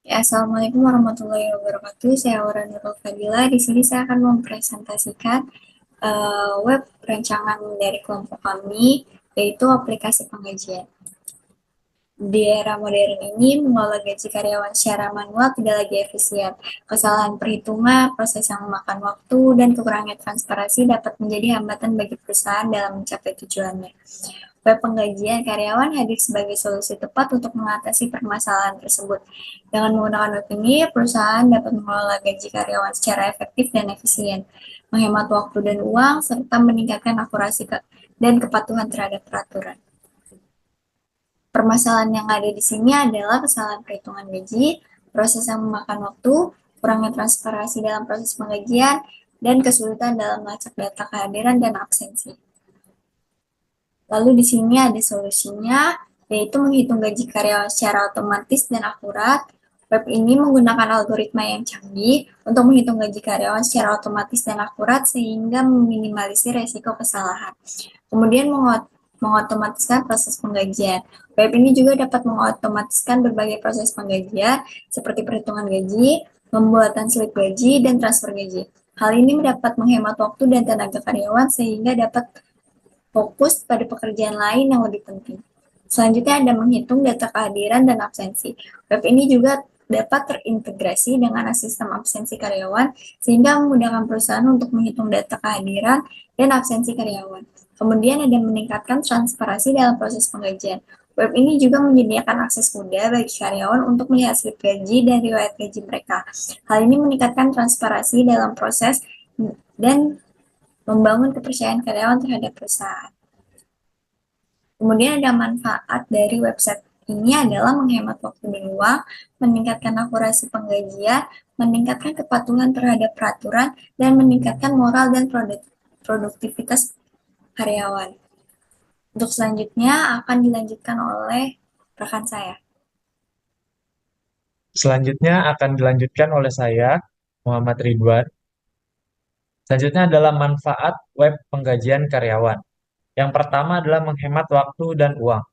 Ya, Assalamualaikum warahmatullahi wabarakatuh. Saya Aura Nurul Fadila. Di sini saya akan mempresentasikan web rancangan dari kelompok kami, yaitu aplikasi penggajian. Di era modern ini, mengelola gaji karyawan secara manual tidak lagi efisien. Kesalahan perhitungan, proses yang memakan waktu, dan kekurangan transparansi dapat menjadi hambatan bagi perusahaan dalam mencapai tujuannya. Web penggajian karyawan hadir sebagai solusi tepat untuk mengatasi permasalahan tersebut. Dengan menggunakan web ini, perusahaan dapat mengelola gaji karyawan secara efektif dan efisien, menghemat waktu dan uang, serta meningkatkan akurasi dan kepatuhan terhadap peraturan. Permasalahan yang ada di sini adalah kesalahan perhitungan gaji, proses yang memakan waktu, kurangnya transparansi dalam proses penggajian, dan kesulitan dalam melacak data kehadiran dan absensi. Lalu di sini ada solusinya, yaitu menghitung gaji karyawan secara otomatis dan akurat. Web ini menggunakan algoritma yang canggih untuk menghitung gaji karyawan secara otomatis dan akurat sehingga meminimalisir resiko kesalahan. Kemudian mengotomatiskan proses penggajian. Web ini juga dapat mengotomatiskan berbagai proses penggajian seperti perhitungan gaji, pembuatan slip gaji, dan transfer gaji. Hal ini dapat menghemat waktu dan tenaga karyawan sehingga dapat fokus pada pekerjaan lain yang lebih penting. Selanjutnya ada menghitung data kehadiran dan absensi. Web ini juga dapat terintegrasi dengan sistem absensi karyawan sehingga memudahkan perusahaan untuk menghitung data kehadiran dan absensi karyawan. Kemudian ada meningkatkan transparansi dalam proses penggajian. Web ini juga menyediakan akses mudah bagi karyawan untuk melihat slip gaji dan riwayat gaji mereka. Hal ini meningkatkan transparansi dalam proses dan membangun kepercayaan karyawan terhadap perusahaan. Kemudian ada manfaat dari website ini adalah menghemat waktu dan uang, meningkatkan akurasi penggajian, meningkatkan kepatuhan terhadap peraturan, dan meningkatkan moral dan produktivitas karyawan. Untuk selanjutnya akan dilanjutkan oleh rekan saya. Selanjutnya akan dilanjutkan oleh saya, Muhammad Ridwan. Selanjutnya adalah manfaat web penggajian karyawan. Yang pertama adalah menghemat waktu dan uang.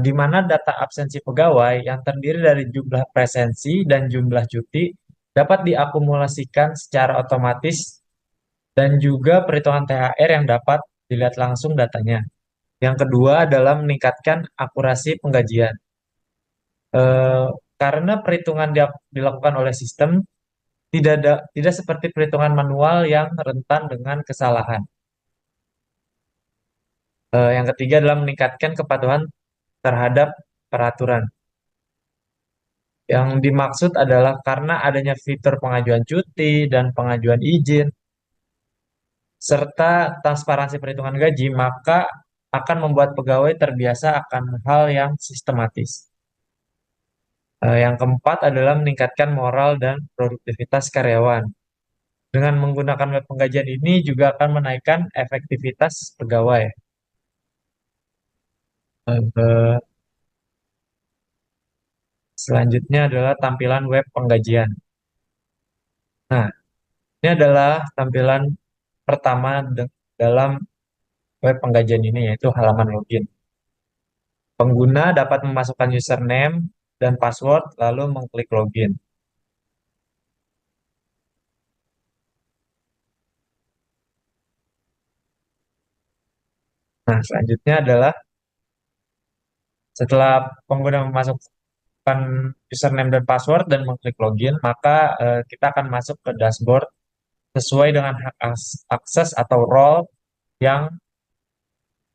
Di mana data absensi pegawai yang terdiri dari jumlah presensi dan jumlah cuti dapat diakumulasikan secara otomatis dan juga perhitungan THR yang dapat dilihat langsung datanya. Yang kedua adalah meningkatkan akurasi penggajian. Eh, karena perhitungan dilakukan oleh sistem, tidak seperti perhitungan manual yang rentan dengan kesalahan. Yang ketiga adalah meningkatkan kepatuhan terhadap peraturan. Yang dimaksud adalah karena adanya fitur pengajuan cuti dan pengajuan izin, serta transparansi perhitungan gaji, maka akan membuat pegawai terbiasa akan hal yang sistematis. Yang keempat adalah meningkatkan moral dan produktivitas karyawan. Dengan menggunakan web penggajian ini juga akan menaikkan efektivitas pegawai. Eh, Selanjutnya adalah tampilan web penggajian. Nah, ini adalah tampilan pertama dalam web penggajian ini, yaitu halaman login. Pengguna dapat memasukkan username dan password, lalu mengklik login. Nah, selanjutnya adalah setelah pengguna memasukkan username dan password dan mengklik login, maka kita akan masuk ke dashboard sesuai dengan hak akses atau role yang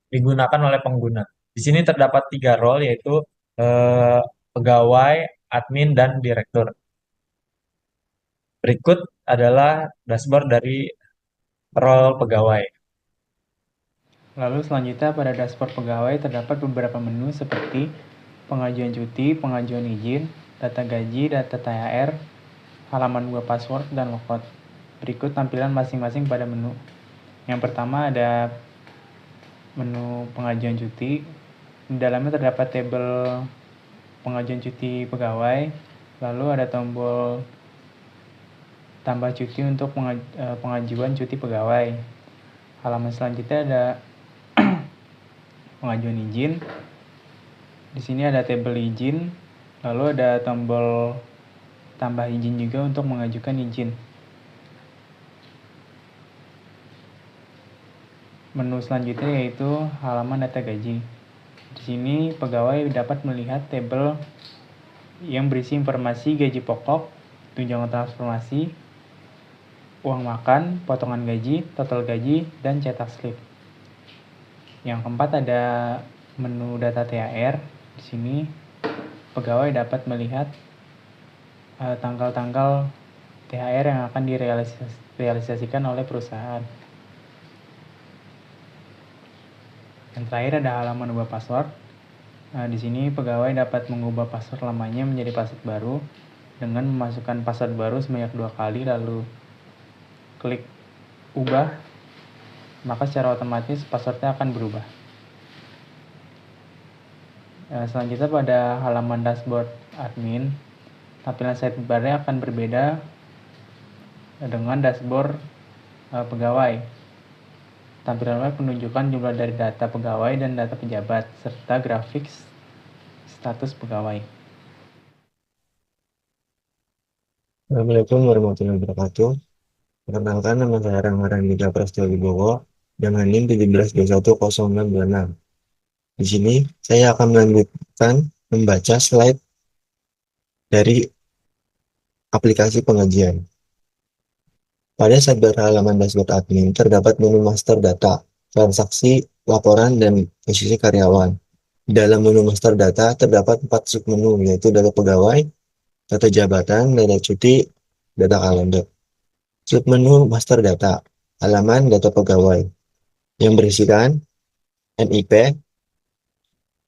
digunakan oleh pengguna. Di sini terdapat tiga role, yaitu eh, pegawai, admin, dan direktur. Berikut adalah dashboard dari role pegawai. Lalu selanjutnya pada dashboard pegawai terdapat beberapa menu seperti pengajuan cuti, pengajuan izin, data gaji, data THR, halaman web password, dan logout. Berikut tampilan masing-masing pada menu. Yang pertama ada menu pengajuan cuti. Di dalamnya terdapat tabel pengajuan cuti pegawai. Lalu ada tombol tambah cuti untuk pengajuan cuti pegawai. Halaman selanjutnya ada pengajuan izin. Di sini ada tabel izin, Lalu ada tombol tambah izin juga untuk mengajukan izin. Menu selanjutnya yaitu halaman data gaji. Di sini pegawai dapat melihat tabel yang berisi informasi gaji pokok, tunjangan transformasi, uang makan, potongan gaji, total gaji, dan cetak slip. Yang keempat ada menu data THR. Di sini pegawai dapat melihat tanggal-tanggal THR yang akan direalisasikan oleh perusahaan. Yang terakhir ada halaman ubah password. Di sini pegawai dapat mengubah password lamanya menjadi password baru dengan memasukkan password baru sebanyak 2 kali lalu klik ubah, maka secara otomatis passwordnya akan berubah. Selanjutnya pada halaman dashboard admin, tampilan sidebar-nya akan berbeda dengan dashboard pegawai. Tampilan web menunjukkan jumlah dari data pegawai dan data pejabat, serta grafik status pegawai. Assalamualaikum warahmatullahi wabarakatuh. Perkenalkan, nama saya Rangga Prasetyo Wibowo dengan NIM 17210626. Di sini saya akan melanjutkan membaca slide dari aplikasi pengajian. Pada sidebar halaman dashboard admin terdapat menu master data, transaksi, laporan, dan posisi karyawan. Di dalam menu master data terdapat 4 submenu, yaitu data pegawai, data jabatan, data cuti, data kalender. Submenu master data, halaman data pegawai, yang berisikan NIP,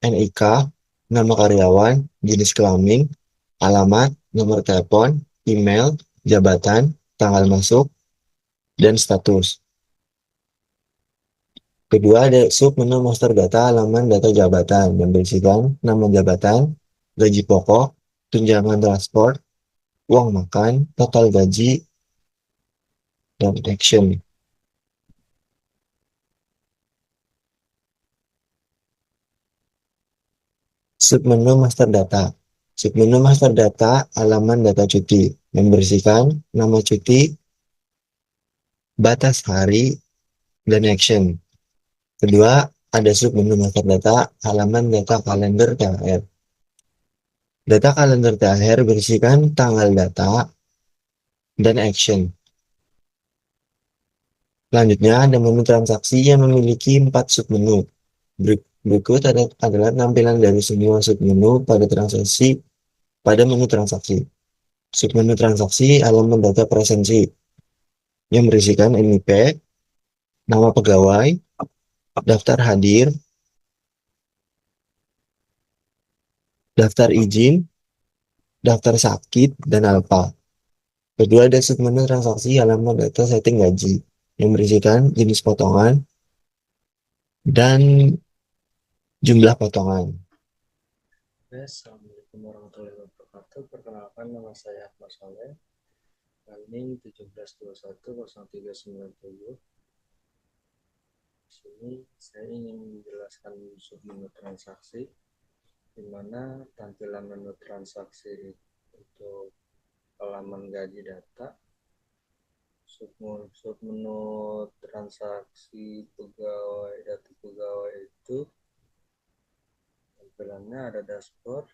NIK, nama karyawan, jenis kelamin, alamat, nomor telepon, email, jabatan, tanggal masuk, dan status. Kedua, ada submenu master data halaman data jabatan yang berisikan nama jabatan, gaji pokok, tunjangan transport, uang makan, total gaji, dan action. Submenu master data. Submenu master data halaman data cuti yang berisikan nama cuti, batas hari, dan action. Kedua, ada submenu master data halaman data kalender THR. Data kalender THR berisikan tanggal data dan action. Selanjutnya ada menu transaksi yang memiliki 4 submenu. Berikut adalah tampilan dari semua submenu pada menu transaksi. Submenu transaksi halaman data presensi yang berisikan NIP, nama pegawai, daftar hadir, daftar izin, daftar sakit, dan alfa. Kedua, ada submenu transaksi halaman data setting gaji yang berisikan jenis potongan dan jumlah potongan. Assalamualaikum warahmatullahi wabarakatuh. Perkenalkan, nama saya Ahmad Saleh. NIM 17210390. Di sini saya ingin menjelaskan submenu transaksi, di mana tampilan menu transaksi untuk halaman gaji data, submenu transaksi pegawai, data pegawai itu tampilannya ada dashboard,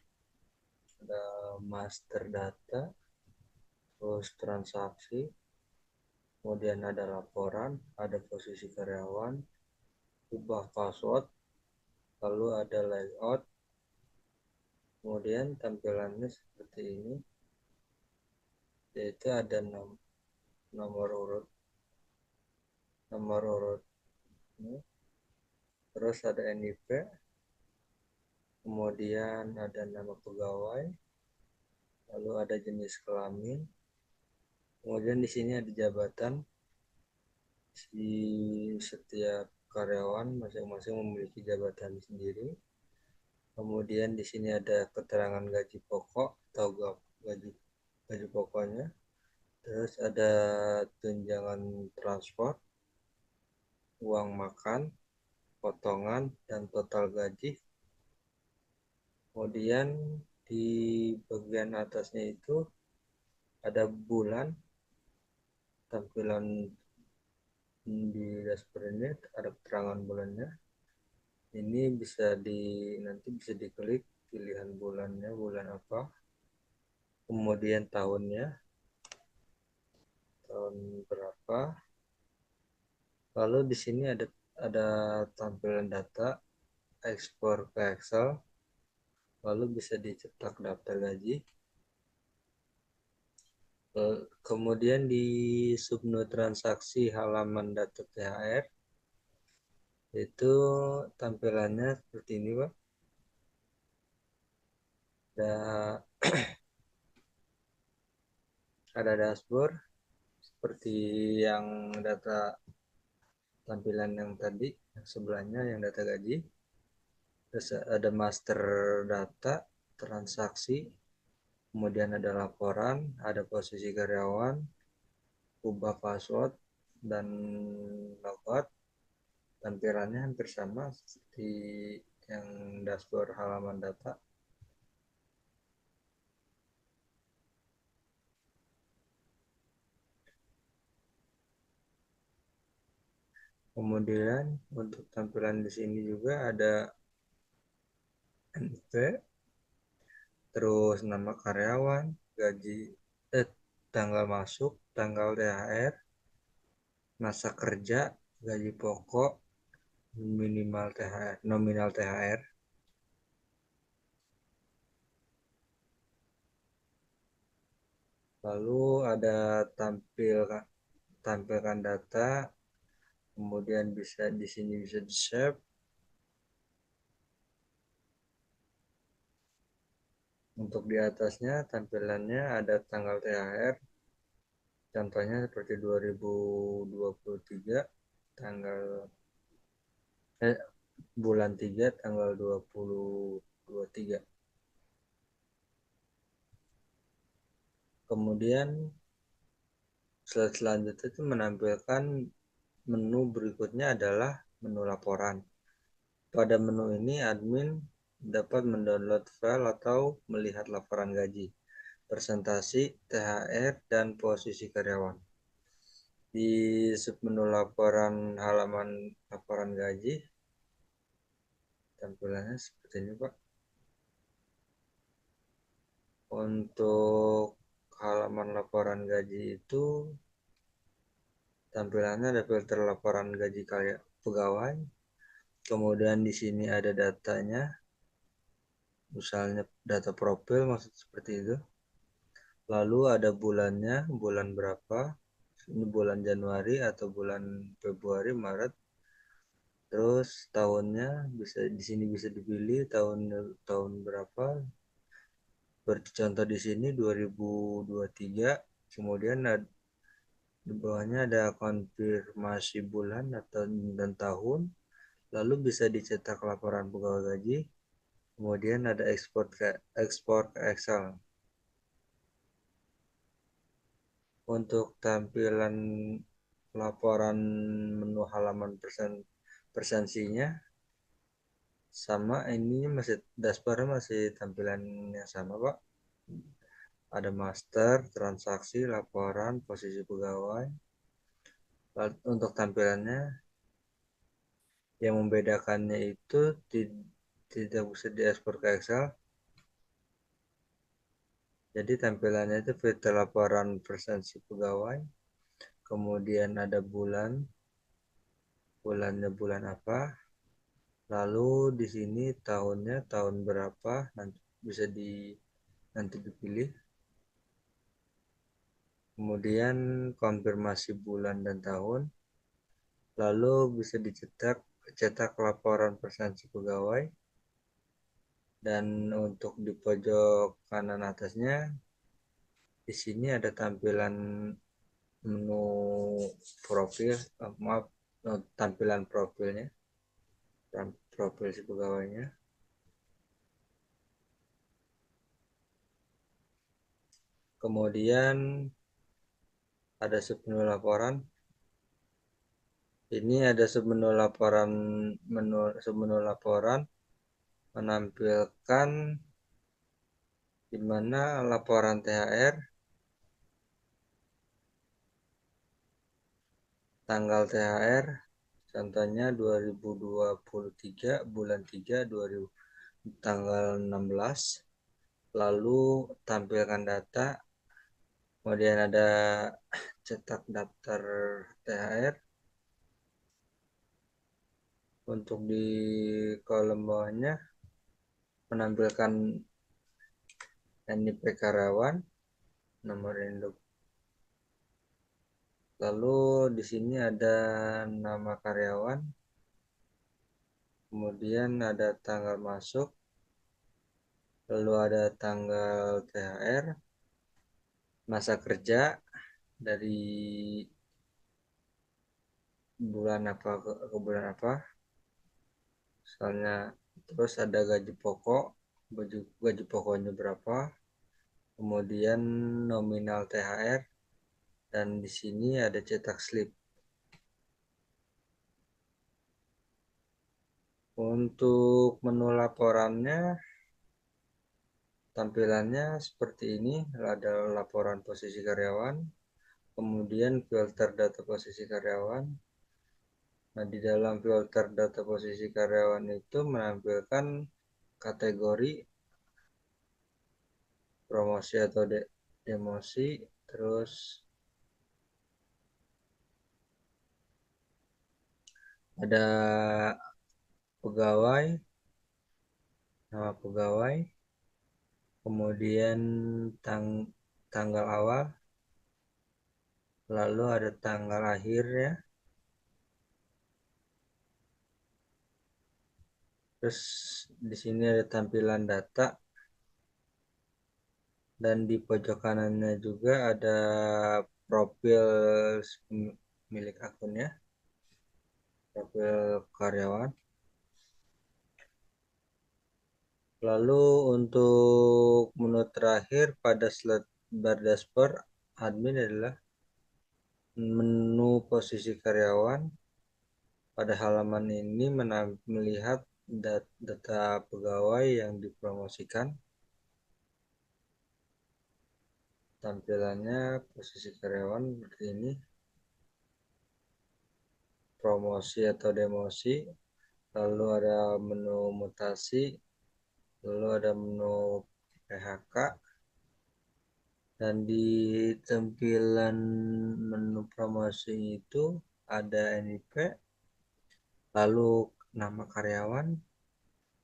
ada master data, terus transaksi, kemudian ada laporan, ada posisi karyawan, ubah password, lalu ada layout, kemudian tampilannya seperti ini, yaitu ada nomor urut, terus ada NIP, kemudian ada nama pegawai, lalu ada jenis kelamin, kemudian di sini ada jabatan. Di setiap karyawan masing-masing memiliki jabatan sendiri. Kemudian di sini ada keterangan gaji pokok atau gaji pokoknya. Terus ada tunjangan transport, uang makan, potongan, dan total gaji. Kemudian Di bagian atasnya itu ada bulan, tampilan di dashboard ini ada keterangan bulannya. Ini nanti bisa diklik pilihan bulannya, bulan apa, kemudian tahun berapa. Lalu di sini ada tampilan data, ekspor ke Excel, lalu bisa dicetak daftar gaji. Kemudian di submenu transaksi halaman data THR itu tampilannya seperti ini, Pak. Ada dashboard seperti yang data tampilan yang tadi, yang sebelahnya yang data gaji. Terus ada master data, transaksi, kemudian ada laporan, ada posisi karyawan, ubah password, dan logout. Tampilannya hampir sama seperti yang dashboard halaman data. Kemudian untuk tampilan di sini juga ada NP, terus nama karyawan, gaji, tanggal masuk, tanggal THR, masa kerja, gaji pokok, minimal THR, nominal THR. Lalu ada tampilkan data, kemudian di sini bisa di save. Untuk di atasnya tampilannya ada tanggal THR, contohnya seperti 2023 tanggal bulan 3 tanggal 2023. Kemudian slide selanjutnya itu menampilkan menu berikutnya adalah menu laporan. Pada menu ini admin dapat mendownload file atau melihat laporan gaji, presentasi, THR, dan posisi karyawan. Di submenu laporan halaman laporan gaji, tampilannya seperti ini, Pak. Untuk halaman laporan gaji itu tampilannya ada filter laporan gaji pegawai. Kemudian di sini ada datanya, misalnya data profil maksud seperti itu. Lalu ada bulannya, bulan berapa, ini bulan Januari atau bulan Februari, Maret. Terus tahunnya di sini bisa dipilih tahun berapa. Seperti contoh di sini 2023. Kemudian di bawahnya ada konfirmasi bulan dan tahun. Lalu bisa dicetak laporan pegawai gaji. Kemudian ada ekspor ke Excel. Untuk tampilan laporan menu halaman presensinya sama, ini masih dashboardnya masih tampilannya sama, Pak. Ada master, transaksi, laporan, posisi pegawai. Untuk tampilannya yang membedakannya itu tidak bisa diekspor ke Excel. Jadi tampilannya itu filter laporan presensi pegawai, kemudian ada bulannya bulan apa, lalu di sini tahunnya tahun berapa, nanti bisa nanti dipilih. Kemudian konfirmasi bulan dan tahun, lalu bisa cetak laporan presensi pegawai. Dan untuk di pojok kanan atasnya, di sini ada tampilan menu profil, tampilan profilnya, profil si pegawainya. Kemudian ada submenu laporan. Ini ada submenu laporan menampilkan di mana laporan THR tanggal THR contohnya 2023 bulan 3 2000 tanggal 16, lalu tampilkan data, kemudian ada cetak daftar THR. Untuk di kolom bawahnya menampilkan NIP karyawan, nomor induk. Lalu di sini ada nama karyawan, kemudian ada tanggal masuk, lalu ada tanggal THR, masa kerja dari bulan apa ke bulan apa, misalnya, terus ada gaji pokok, gaji pokoknya berapa, kemudian nominal THR, dan di sini ada cetak slip. Untuk menu laporannya, tampilannya seperti ini, ada laporan posisi karyawan, kemudian filter data posisi karyawan. Nah, di dalam filter data posisi karyawan itu menampilkan kategori promosi atau demosi, terus ada pegawai, nama pegawai, kemudian tanggal awal, lalu ada tanggal akhirnya, terus di sini ada tampilan data, dan di pojok kanannya juga ada profil milik akunnya, profil karyawan. Lalu untuk menu terakhir pada slide bar dashboard admin adalah menu posisi karyawan. Pada halaman ini melihat data pegawai yang dipromosikan. Tampilannya posisi karyawan seperti ini. Promosi atau demosi. Lalu ada menu mutasi. Lalu ada menu PHK. Dan di tampilan menu promosi itu ada NIP, lalu nama karyawan,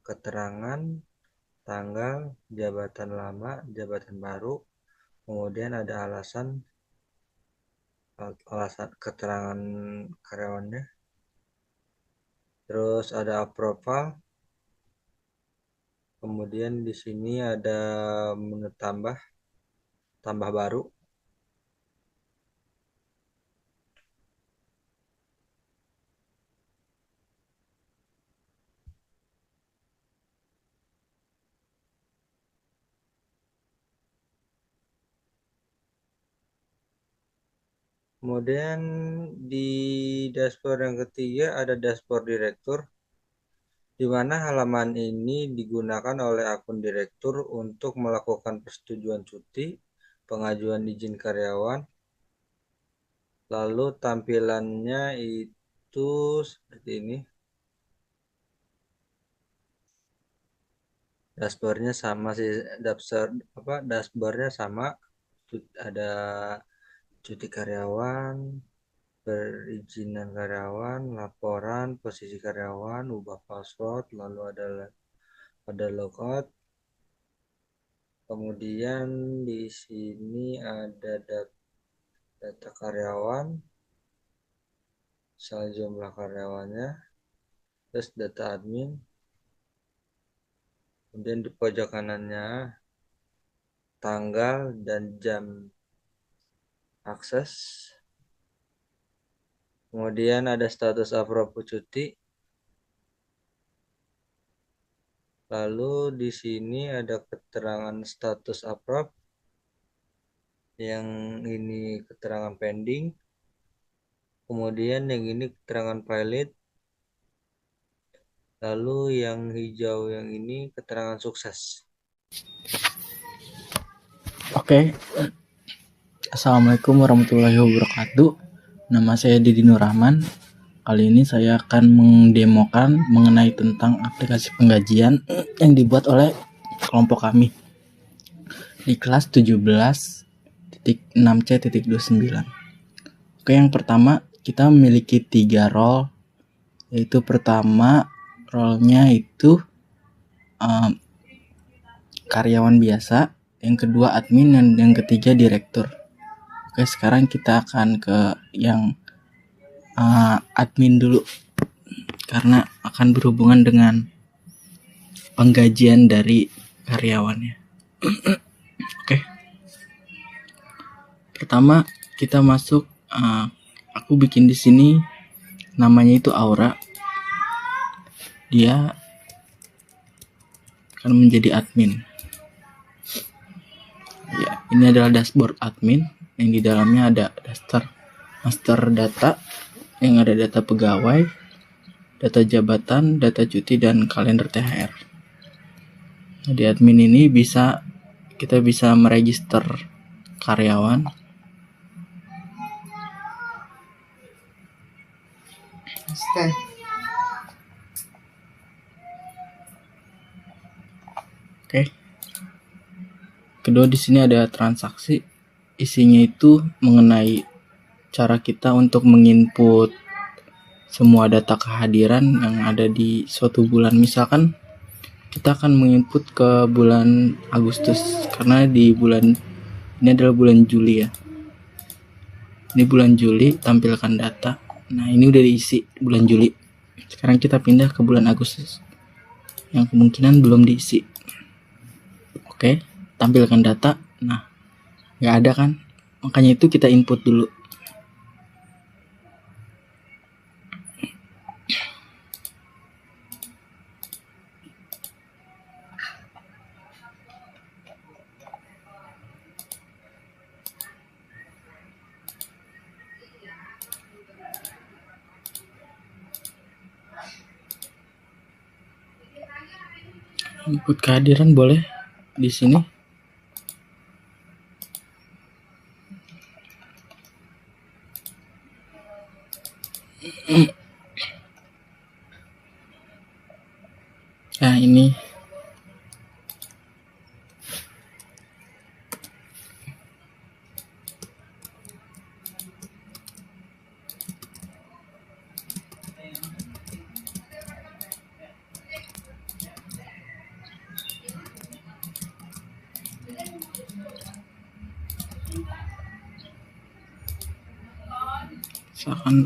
keterangan, tanggal, jabatan lama, jabatan baru, kemudian ada alasan keterangan karyawannya, terus ada approval, kemudian di sini ada menu tambah baru. Kemudian di dashboard yang ketiga ada dashboard direktur, di mana halaman ini digunakan oleh akun direktur untuk melakukan persetujuan cuti, pengajuan izin karyawan. Lalu tampilannya itu seperti ini. Dashboardnya sama sih, dashboardnya sama. Ada cuti karyawan, perizinan karyawan, laporan, posisi karyawan, ubah password, lalu ada logout. Kemudian di sini ada data karyawan, misalnya jumlah karyawannya, terus data admin. Kemudian di pojok kanannya tanggal dan jam akses. Kemudian ada status approve cuti. Lalu di sini ada keterangan status approve. Yang ini keterangan pending. Kemudian yang ini keterangan valid. Lalu yang hijau yang ini keterangan sukses. Oke, Assalamualaikum warahmatullahi wabarakatuh. Nama saya Didi Nurrahman. Kali ini saya akan mendemokan mengenai tentang aplikasi penggajian yang dibuat oleh kelompok kami di kelas 17.6C.29. Oke, yang pertama kita memiliki 3 role, yaitu pertama role-nya itu karyawan biasa, yang kedua admin, dan yang ketiga direktur. Oke, sekarang kita akan ke yang admin dulu, karena akan berhubungan dengan penggajian dari karyawannya. Oke, pertama kita masuk. Aku bikin di sini namanya itu Aura. Dia akan menjadi admin. Ya, ini adalah dashboard admin yang di dalamnya ada master data, yang ada data pegawai, data jabatan, data cuti, dan kalender THR. Nah, di admin ini kita bisa meregister karyawan. Oke. Kedua, di sini ada transaksi. Isinya itu mengenai cara kita untuk menginput semua data kehadiran yang ada di suatu bulan. Misalkan kita akan menginput ke bulan Agustus, karena di bulan ini adalah bulan Juli ya. Ini bulan Juli, tampilkan data. Nah, ini udah diisi bulan Juli. Sekarang kita pindah ke bulan Agustus yang kemungkinan belum diisi. Oke, tampilkan data. Nah, nggak ada kan? Makanya itu kita input dulu. Input kehadiran boleh di sini. Nah, ini misalkan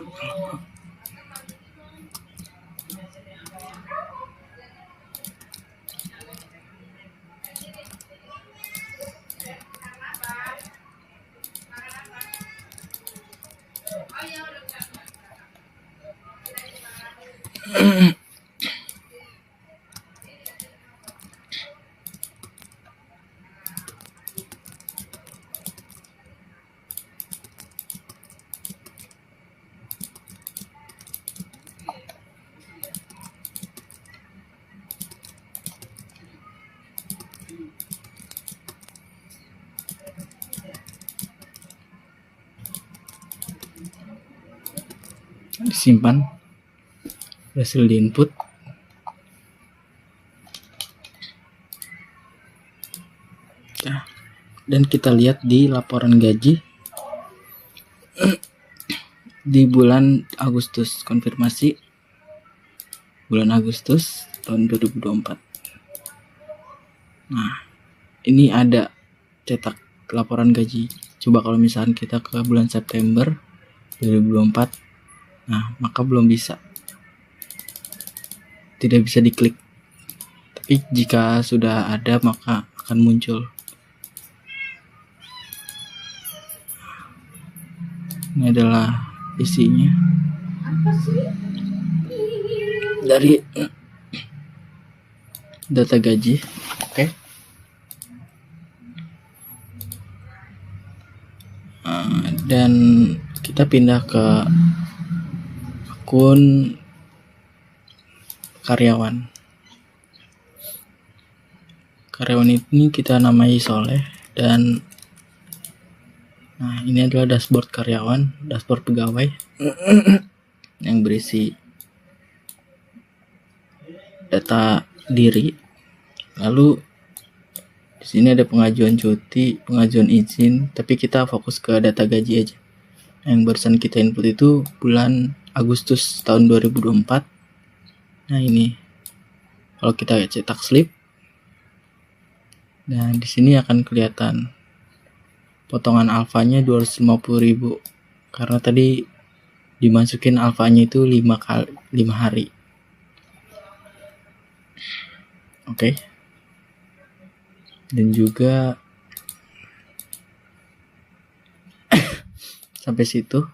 disimpan hasil diinput. Nah, dan kita lihat di laporan gaji di bulan Agustus, konfirmasi bulan Agustus tahun 2024. Nah, ini ada cetak laporan gaji. Coba kalau misalkan kita ke bulan September 2024, nah maka belum bisa, tidak bisa diklik. Tapi jika sudah ada maka akan muncul. Ini adalah isinya dari data gaji. Oke. Dan kita pindah ke akun karyawan. Karyawan ini kita namai Soleh, dan Nah, ini adalah dashboard karyawan, dashboard pegawai yang berisi data diri. Lalu di sini ada pengajuan cuti, pengajuan izin, tapi kita fokus ke data gaji aja. Yang barusan kita input itu bulan Agustus tahun 2024. Nah, ini kalau kita cetak slip, nah di sini akan kelihatan potongan alfanya 250.000 karena tadi dimasukin alfanya itu 5 hari. Oke. Dan juga sampai situ.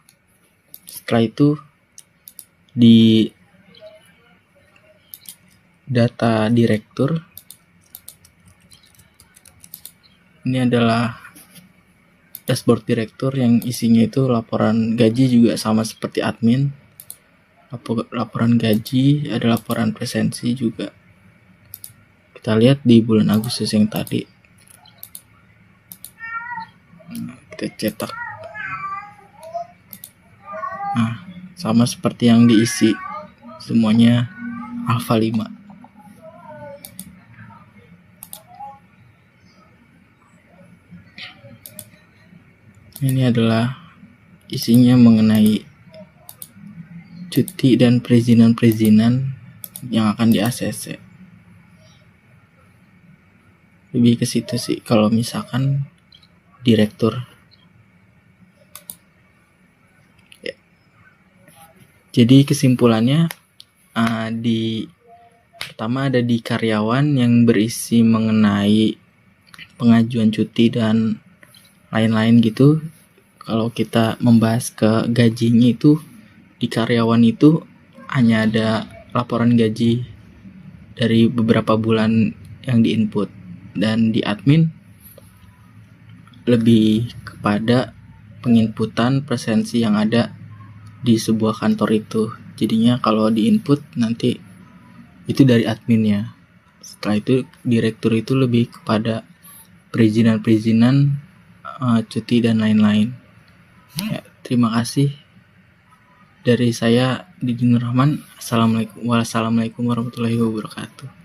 Setelah itu di data direktur ini adalah dashboard direktur yang isinya itu laporan gaji juga sama seperti admin. Laporan gaji, ada laporan presensi juga. Kita lihat di bulan Agustus yang tadi. Kita cetak. Nah, sama seperti yang diisi. Semuanya alfa 5. Ini adalah isinya mengenai cuti dan perizinan-perizinan yang akan di ACC. Lebih ke situ sih kalau misalkan direktur. Ya. Jadi kesimpulannya pertama ada di karyawan yang berisi mengenai pengajuan cuti dan lain-lain gitu. Kalau kita membahas ke gajinya itu di karyawan itu hanya ada laporan gaji dari beberapa bulan yang diinput, dan di admin lebih kepada penginputan presensi yang ada di sebuah kantor itu. Jadinya kalau diinput nanti itu dari adminnya. Setelah itu direktur itu lebih kepada perizinan-perizinan, cuti dan lain-lain. Ya, terima kasih. Dari saya Didi Nur Rahman. Wassalamualaikum warahmatullahi wabarakatuh.